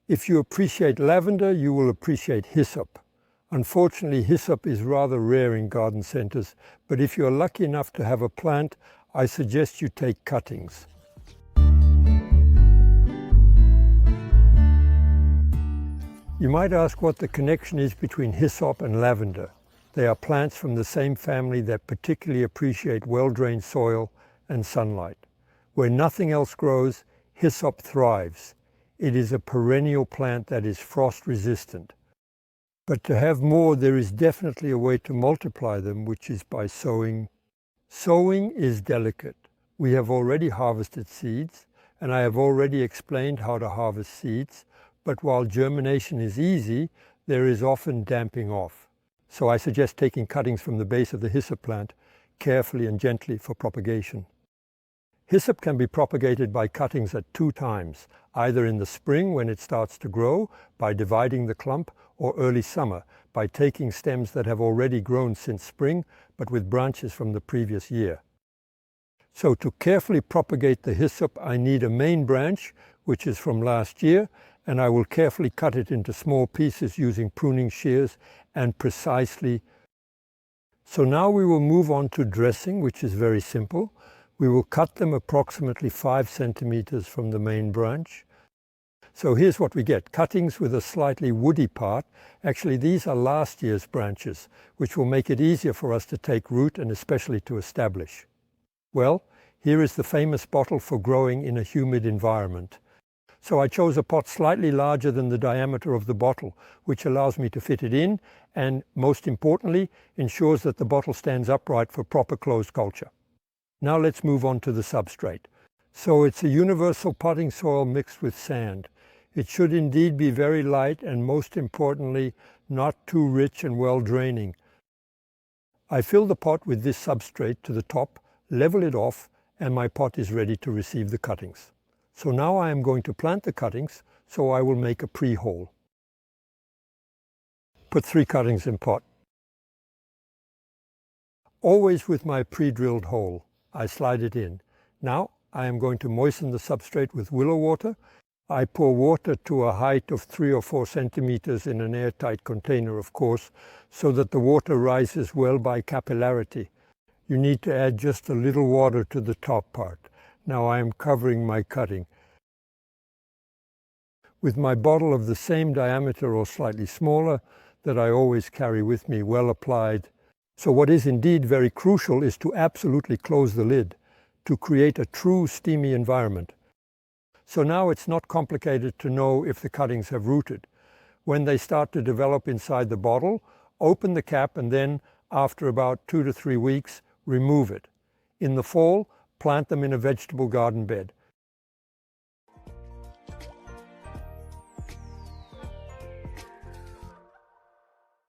If you appreciate lavender, you will appreciate hyssop. Unfortunately, hyssop is rather rare in garden centers, but if you're lucky enough to have a plant, I suggest you take cuttings. You might ask what the connection is between hyssop and lavender. They are plants from the same family that particularly appreciate well-drained soil and sunlight. Where nothing else grows, hyssop thrives. It is a perennial plant that is frost resistant. But to have more, there is definitely a way to multiply them, which is by sowing. Sowing is delicate. We have already harvested seeds, and I have already explained how to harvest seeds. But while germination is easy, there is often damping off. So I suggest taking cuttings from the base of the hyssop plant carefully and gently for propagation. Hyssop can be propagated by cuttings at 2 times, either in the spring when it starts to grow by dividing the clump, or early summer by taking stems that have already grown since spring but with branches from the previous year. So to carefully propagate the hyssop, I need a main branch, which is from last year, and I will carefully cut it into small pieces using pruning shears and precisely. So now we will move on to dressing, which is very simple. We will cut them approximately 5 centimeters from the main branch. So here's what we get: cuttings with a slightly woody part. Actually, these are last year's branches, which will make it easier for us to take root and especially to establish. Well, here is the famous bottle for growing in a humid environment. So I chose a pot slightly larger than the diameter of the bottle, which allows me to fit it in and, most importantly, ensures that the bottle stands upright for proper closed culture. Now let's move on to the substrate. So it's a universal potting soil mixed with sand. It should indeed be very light and, most importantly, not too rich and well draining. I fill the pot with this substrate to the top, level it off, and my pot is ready to receive the cuttings. So now I am going to plant the cuttings, so I will make a pre-hole. Put 3 cuttings in pot. Always with my pre-drilled hole, I slide it in. Now I am going to moisten the substrate with willow water. I pour water to a height of 3 or 4 centimeters in an airtight container, of course, so that the water rises well by capillarity. You need to add just a little water to the top part. Now I am covering my cutting. With my bottle of the same diameter or slightly smaller that I always carry with me, well applied. So what is indeed very crucial is to absolutely close the lid, to create a true steamy environment. So now it's not complicated to know if the cuttings have rooted. When they start to develop inside the bottle, open the cap and then, after about 2 to 3 weeks, remove it. In the fall, plant them in a vegetable garden bed.